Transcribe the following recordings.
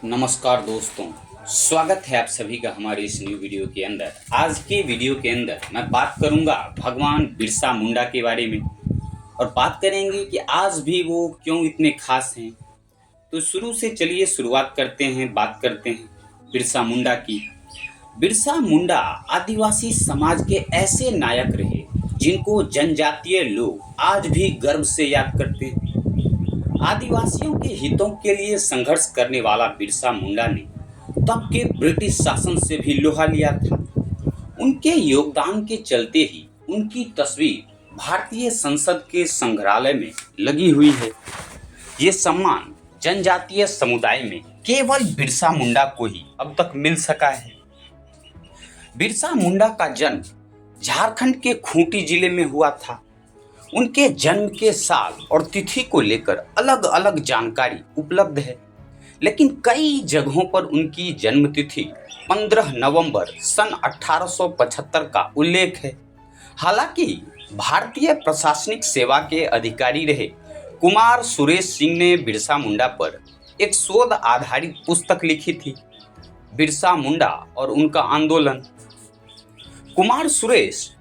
नमस्कार दोस्तों, स्वागत है आप सभी का हमारे इस न्यू वीडियो के अंदर। आज के वीडियो के अंदर मैं बात करूंगा भगवान बिरसा मुंडा के बारे में और बात करेंगे कि आज भी वो क्यों इतने खास हैं। तो शुरू से चलिए शुरुआत करते हैं, बात करते हैं बिरसा मुंडा की। बिरसा मुंडा आदिवासी समाज के ऐसे नायक रहे जिनको जनजातीय लोग आज भी गर्व से याद करते हैं। आदिवासियों के हितों के लिए संघर्ष करने वाला बिरसा मुंडा ने तब के ब्रिटिश शासन से भी लोहा लिया था। उनके योगदान के चलते ही उनकी तस्वीर भारतीय संसद के संग्रहालय में लगी हुई है। ये सम्मान जनजातीय समुदाय में केवल बिरसा मुंडा को ही अब तक मिल सका है। बिरसा मुंडा का जन्म झारखंड के खूंटी जिले में हुआ था। उनके जन्म के साल और तिथि को लेकर अलग अलग जानकारी उपलब्ध है, लेकिन कई जगहों पर उनकी जन्म तिथि 15 नवंबर सन 1875 का उल्लेख है। हालांकि भारतीय प्रशासनिक सेवा के अधिकारी रहे कुमार सुरेश सिंह ने बिरसा मुंडा पर एक शोध आधारित पुस्तक लिखी थी, बिरसा मुंडा और उनका आंदोलन। कुमार सुरेश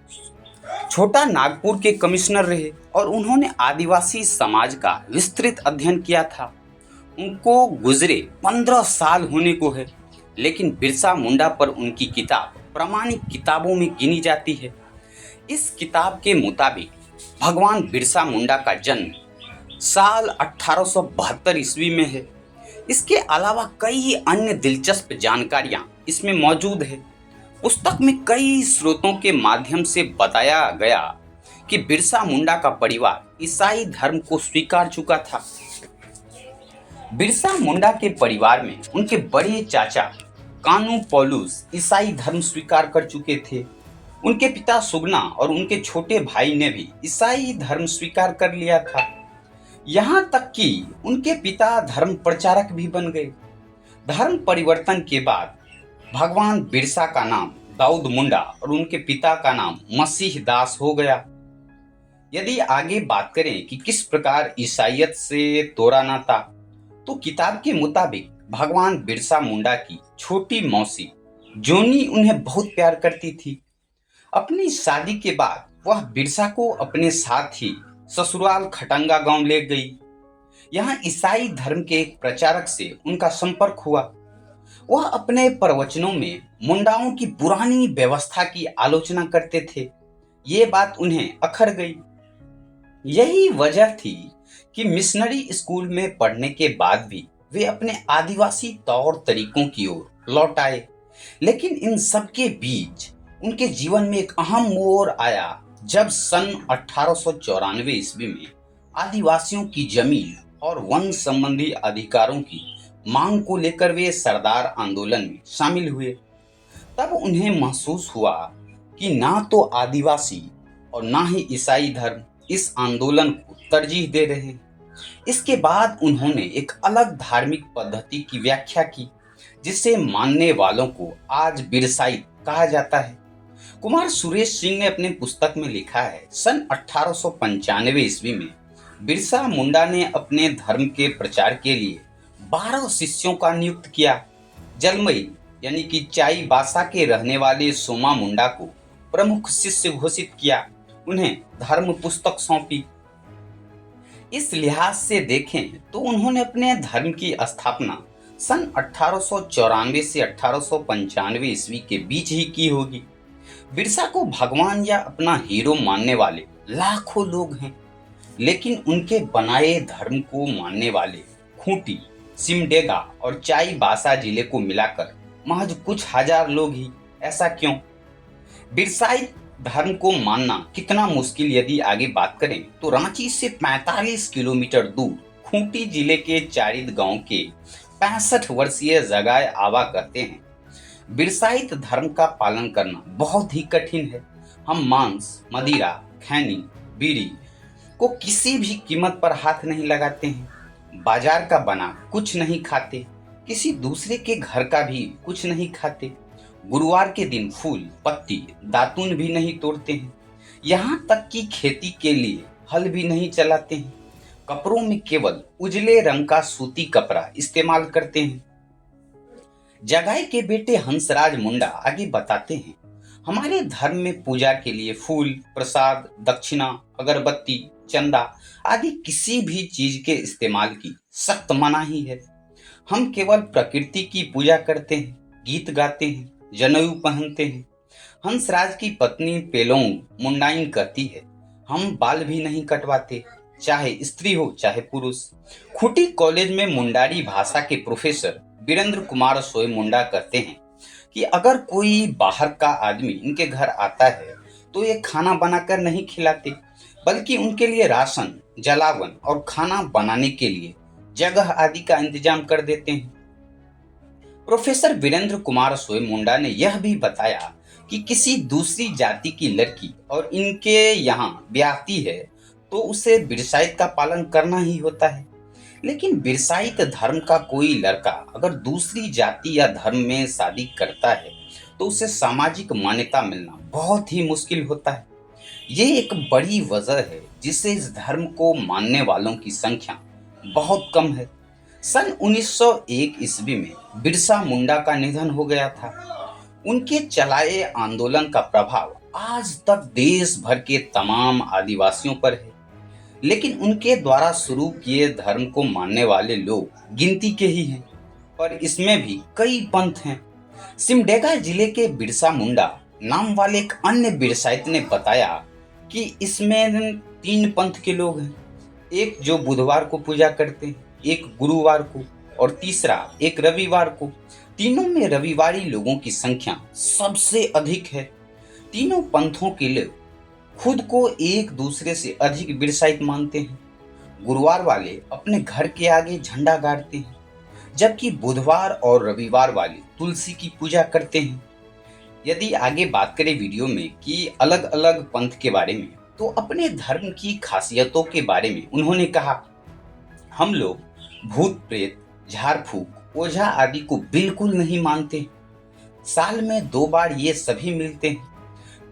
छोटा नागपुर के कमिश्नर रहे और उन्होंने आदिवासी समाज का विस्तृत अध्ययन किया था। उनको गुजरे 15 साल होने को है, लेकिन बिरसा मुंडा पर उनकी किताब प्रामाणिक किताबों में गिनी जाती है। इस किताब के मुताबिक भगवान बिरसा मुंडा का जन्म साल 1872 ईस्वी में है। इसके अलावा कई अन्य दिलचस्प जानकारियां इसमें मौजूद है। पुस्तक में कई स्रोतों के माध्यम से बताया गया कि बिरसा मुंडा का परिवार ईसाई धर्म को स्वीकार चुका था। बिरसा मुंडा के परिवार में उनके बड़े चाचा कानू पौलुस ईसाई धर्म स्वीकार कर चुके थे। उनके पिता सुगना और उनके छोटे भाई ने भी ईसाई धर्म स्वीकार कर लिया था। यहाँ तक कि उनके पिता धर्म प्रचारक भी बन गए। धर्म परिवर्तन के बाद भगवान बिरसा का नाम दाऊद मुंडा और उनके पिता का नाम मसीह दास हो गया। यदि आगे बात करें कि किस प्रकार ईसाइयत से तोड़ा नाता, तो किताब के मुताबिक भगवान बिरसा मुंडा की छोटी मौसी जोनी उन्हें बहुत प्यार करती थी। अपनी शादी के बाद वह बिरसा को अपने साथ ही ससुराल खटंगा गांव ले गई। यहाँ ईसाई धर्म के एक प्रचारक से उनका संपर्क हुआ। वह अपने प्रवचनों में मुंडाओं की पुरानी व्यवस्था की आलोचना करते थे। ये बात उन्हें अखर गई। यही वजह थी कि मिशनरी स्कूल में पढ़ने के बाद भी वे अपने आदिवासी तौर तरीकों की ओर लौट आए। लेकिन इन सब के बीच उनके जीवन में एक अहम मोड़ आया जब सन 1894 ईस्वी में आदिवासियों की जमीन और वन संबंधी अधिकारों की मांग को लेकर वे सरदार आंदोलन में शामिल हुए। तब उन्हें महसूस हुआ कि ना तो आदिवासी और ना ही ईसाई धर्म इस आंदोलन को तरजीह दे रहे हैं। इसके बाद उन्होंने एक अलग धार्मिक पद्धति की व्याख्या की, जिसे मानने वालों को आज बिरसाई कहा जाता है। कुमार सुरेश सिंह ने अपने पुस्तक में लिखा है, सन 1895 ईस्वी में बिरसा मुंडा ने अपने धर्म के प्रचार के लिए 12 शिष्यों का नियुक्त किया। जलमई यानी कि चाई बासा के रहने वाले सोमा मुंडा को प्रमुख शिष्य घोषित किया। उन्हें धर्म पुस्तक सौंपी। इस लिहाज से देखें तो उन्होंने अपने धर्म की स्थापना सन 1894 से 1895 ईस्वी के बीच ही की होगी। बिरसा को भगवान या अपना हीरो मानने वाले लाखों लोग हैं, लेकिन उनके बनाए धर्म को मानने वाले खूंटी, सिमडेगा और चाई बासा जिले को मिलाकर महज कुछ हजार लोग ही। ऐसा क्यों? बिरसाई धर्म को मानना कितना मुश्किल, यदि आगे बात करें तो रांची से 45 किलोमीटर दूर खूंटी जिले के चारिद गांव के 65 वर्षीय जगाए आवा कहते हैं, बिरसाइत धर्म का पालन करना बहुत ही कठिन है। हम मांस, मदिरा, खैनी, बीड़ी को किसी भी कीमत पर हाथ नहीं लगाते हैं। बाजार का बना कुछ नहीं खाते, किसी दूसरे के घर का भी कुछ नहीं खाते। गुरुवार के दिन फूल, पत्ती, दातून भी नहीं तोड़ते हैं। यहाँ तक कि खेती के लिए हल भी नहीं चलाते हैं। कपड़ों में केवल उजले रंग का सूती कपड़ा इस्तेमाल करते हैं। जगाई के बेटे हंसराज मुंडा आगे बताते हैं, हमारे धर्म में पूजा के लिए फूल, प्रसाद, दक्षिणा, अगरबत्ती, चंदा आदि किसी भी चीज के इस्तेमाल की सख्त मनाही है। हम केवल प्रकृति की पूजा करते हैं, गीत गाते हैं, जनेऊ पहनते हैं। हंसराज की पत्नी पेलोंग मुंडाइन कहती है, हम बाल भी नहीं कटवाते, चाहे स्त्री हो चाहे पुरुष। खूंटी कॉलेज में मुंडारी भाषा के प्रोफेसर वीरेंद्र कुमार सोय मुंडा कहते हैं कि अगर कोई बाहर का आदमी इनके घर आता है तो ये खाना बनाकर नहीं खिलाते, बल्कि उनके लिए राशन, जलावन और खाना बनाने के लिए जगह आदि का इंतजाम कर देते हैं। प्रोफेसर वीरेंद्र कुमार सोय मुंडा ने यह भी बताया कि किसी दूसरी जाति की लड़की और इनके यहाँ ब्याहती है तो उसे बिरसाइत का पालन करना ही होता है। लेकिन बिरसाइत धर्म का कोई लड़का अगर दूसरी जाति या धर्म में शादी करता है तो उसे सामाजिक मान्यता मिलना बहुत ही मुश्किल होता है। ये एक बड़ी वजह है जिससे इस धर्म को मानने वालों की संख्या बहुत कम है। सन 1901 ईस्वी में बिरसा मुंडा का निधन हो गया था। उनके चलाए आंदोलन का प्रभाव आज तक देश भर के तमाम आदिवासियों पर है, लेकिन उनके द्वारा शुरू किए धर्म को मानने वाले लोग गिनती के ही हैं, पर इसमें भी कई पंथ हैं। सिमडेगा जिले के बिरसा मुंडा नाम वाले एक अन्य बिरसाइत ने बताया कि इसमें 3 पंथ के लोग हैं, एक जो बुधवार को पूजा करते हैं, एक गुरुवार को और तीसरा एक रविवार को। तीनों में रविवारी लोगों की संख्या सबसे अधिक है। तीनों पंथों के लोग खुद को एक दूसरे से अधिक बिरसाइत मानते हैं। गुरुवार वाले अपने घर के आगे झंडा गाड़ते हैं, जबकि बुधवार और रविवार वाले तुलसी की पूजा करते हैं। यदि आगे बात करें वीडियो में कि अलग अलग पंथ के बारे में, तो अपने धर्म की खासियतों के बारे में उन्होंने कहा, हम लोग भूत प्रेत, झाड़ फूक, ओझा आदि को बिल्कुल नहीं मानते। साल में 2 बार ये सभी मिलते हैं।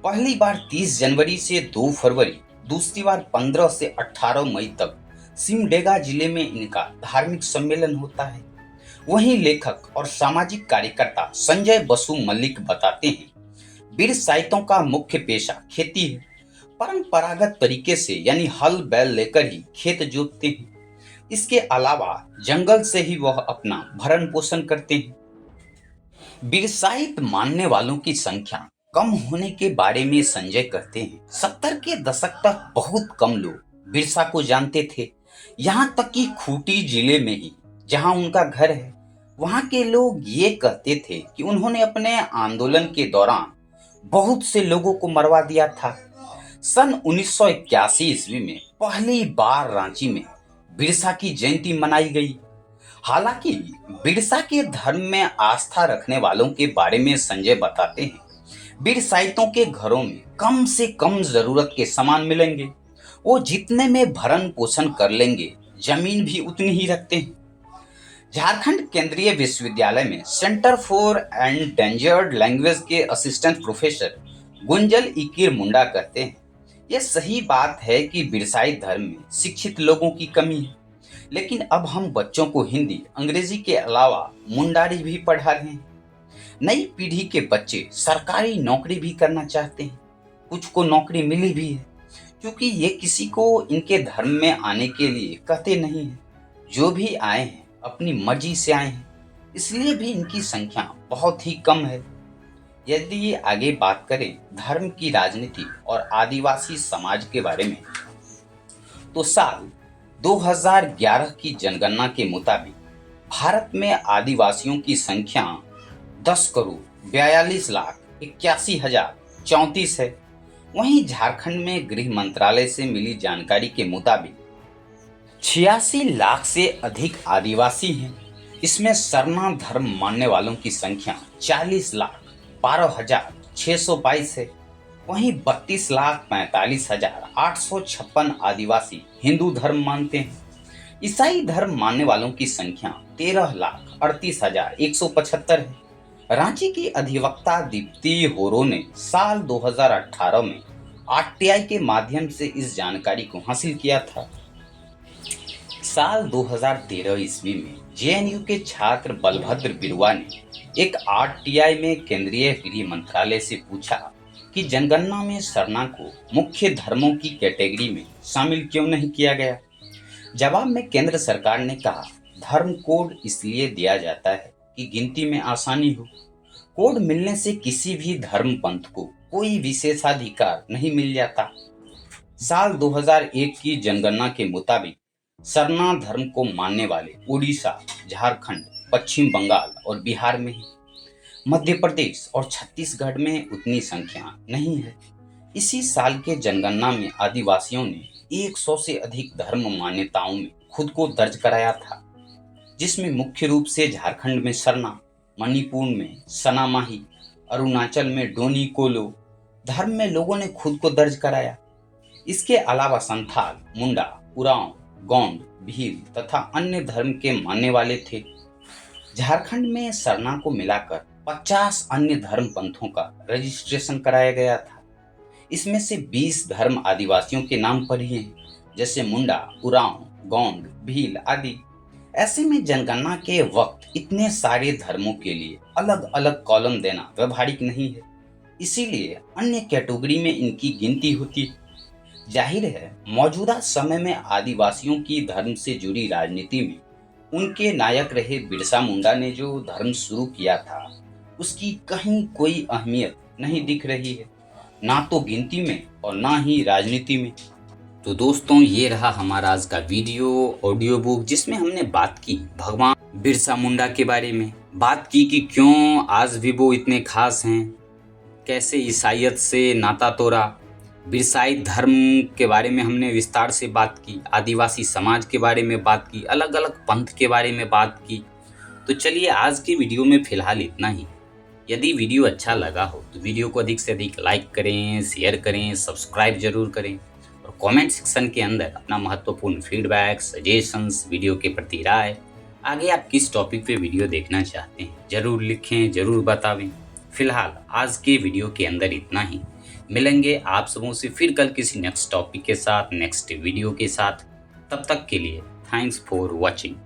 पहली बार 30 जनवरी से 2 फरवरी, दूसरी बार 15 से 18 मई तक सिमडेगा जिले में इनका धार्मिक सम्मेलन होता है। वहीं लेखक और सामाजिक कार्यकर्ता संजय बसु मल्लिक बताते हैं, बिरसाइतों का मुख्य पेशा खेती है। परंपरागत तरीके से यानी हल बैल लेकर ही खेत जोतते हैं। इसके अलावा जंगल से ही वह अपना भरण पोषण करते हैं। बिरसाइत मानने वालों की संख्या कम होने के बारे में संजय कहते हैं, 70 के दशक तक बहुत कम लोग बिरसा को जानते थे। यहाँ तक कि खूंटी जिले में ही जहाँ उनका घर है, वहाँ के लोग ये कहते थे कि उन्होंने अपने आंदोलन के दौरान बहुत से लोगों को मरवा दिया था। सन 1981 ईस्वी में पहली बार रांची में बिरसा की जयंती मनाई गई। हालांकि बिरसा के धर्म में आस्था रखने वालों के बारे में संजय बताते हैं, बिरसाइतों के घरों में कम से कम जरूरत के सामान मिलेंगे। वो जितने में भरण पोषण कर लेंगे, जमीन भी उतनी ही रखते हैं। झारखंड केंद्रीय विश्वविद्यालय में सेंटर फॉर एंडेंजर्ड लैंग्वेज के असिस्टेंट प्रोफेसर गुंजल इकिर मुंडा कहते हैं, यह सही बात है कि बिरसाई धर्म में शिक्षित लोगों की कमी है, लेकिन अब हम बच्चों को हिंदी, अंग्रेजी के अलावा मुंडारी भी पढ़ा रहे हैं। नई पीढ़ी के बच्चे सरकारी नौकरी भी करना चाहते हैं। कुछ को नौकरी मिली भी है, क्योंकि ये किसी को इनके धर्म में आने के लिए कहते नहीं हैं। जो भी आए हैं अपनी मर्जी से आए हैं, इसलिए भी इनकी संख्या बहुत ही कम है। यदि आगे बात करें धर्म की राजनीति और आदिवासी समाज के बारे में, तो साल 2011 की जनगणना के मुताबिक भारत में आदिवासियों की संख्या 10,42,81,034 है। वहीं झारखंड में गृह मंत्रालय से मिली जानकारी के मुताबिक 86 लाख से अधिक आदिवासी हैं। इसमें सरना धर्म मानने वालों की संख्या 40,12,622 है। वहीं 32,45,856 आदिवासी हिंदू धर्म मानते हैं। ईसाई धर्म मानने वालों की संख्या 13,38,175 है। रांची की अधिवक्ता दीप्ति होरो ने साल 2018 में आरटीआई के माध्यम से इस जानकारी को हासिल किया था। साल 2013 ईस्वी में जेएनयू के छात्र बलभद्र बिरुआ ने एक आरटीआई में केंद्रीय गृह मंत्रालय से पूछा कि जनगणना में सरना को मुख्य धर्मों की कैटेगरी में शामिल क्यों नहीं किया गया। जवाब में केंद्र सरकार ने कहा, धर्म कोड इसलिए दिया जाता है कि गिनती में आसानी हो। कोड मिलने से किसी भी धर्म पंथ को कोई विशेषाधिकार नहीं मिल जाता। साल 2001 की जनगणना के मुताबिक सरना धर्म को मानने वाले उड़ीसा, झारखंड, पश्चिम बंगाल और बिहार में ही, मध्य प्रदेश और छत्तीसगढ़ में उतनी संख्या नहीं है। इसी साल के जनगणना में आदिवासियों ने 100 से अधिक धर्म मान्यताओं में खुद को दर्ज कराया था, जिसमें मुख्य रूप से झारखंड में सरना, मणिपुर में सना माही, अरुणाचल में डोनी कोलो धर्म में लोगों ने खुद को दर्ज कराया। इसके अलावा संथाल, मुंडा, उरांव, गोंड, भील तथा अन्य धर्म के मानने वाले थे। झारखंड में सरना को मिलाकर 50 अन्य धर्म पंथों का रजिस्ट्रेशन कराया गया था। इसमें से 20 धर्म आदिवासियों के नाम पर ही हैं, जैसे मुंडा, उरांव, गोंड, भील आदि। ऐसे में जनगणना के वक्त इतने सारे धर्मों के लिए अलग अलग कॉलम देना व्यवहारिक नहीं है, इसीलिए अन्य कैटेगरी में इनकी गिनती होती है। जाहिर है, मौजूदा समय में आदिवासियों की धर्म से जुड़ी राजनीति में उनके नायक रहे बिरसा मुंडा ने जो धर्म शुरू किया था, उसकी कहीं कोई अहमियत नहीं दिख रही है, ना तो गिनती में और ना ही राजनीति में। तो दोस्तों, ये रहा हमारा आज का वीडियो ऑडियो बुक, जिसमें हमने बात की भगवान बिरसा मुंडा के बारे में। बात की कि क्यों आज भी वो इतने खास हैं, कैसे ईसाइयत से नाता तोड़ा, बिरसाई धर्म के बारे में हमने विस्तार से बात की, आदिवासी समाज के बारे में बात की, अलग अलग पंथ के बारे में बात की। तो चलिए, आज की वीडियो में फिलहाल इतना ही। यदि वीडियो अच्छा लगा हो तो वीडियो को अधिक से अधिक लाइक करें, शेयर करें, सब्सक्राइब जरूर करें और कमेंट सेक्शन के अंदर अपना महत्वपूर्ण फीडबैक, सजेशंस, वीडियो के प्रति राय, आगे आप किस टॉपिक पे वीडियो देखना चाहते हैं जरूर लिखें, जरूर बतावें। फिलहाल आज के वीडियो के अंदर इतना ही। मिलेंगे आप सबों से फिर कल किसी नेक्स्ट टॉपिक के साथ, नेक्स्ट वीडियो के साथ। तब तक के लिए थैंक्स फॉर वॉचिंग।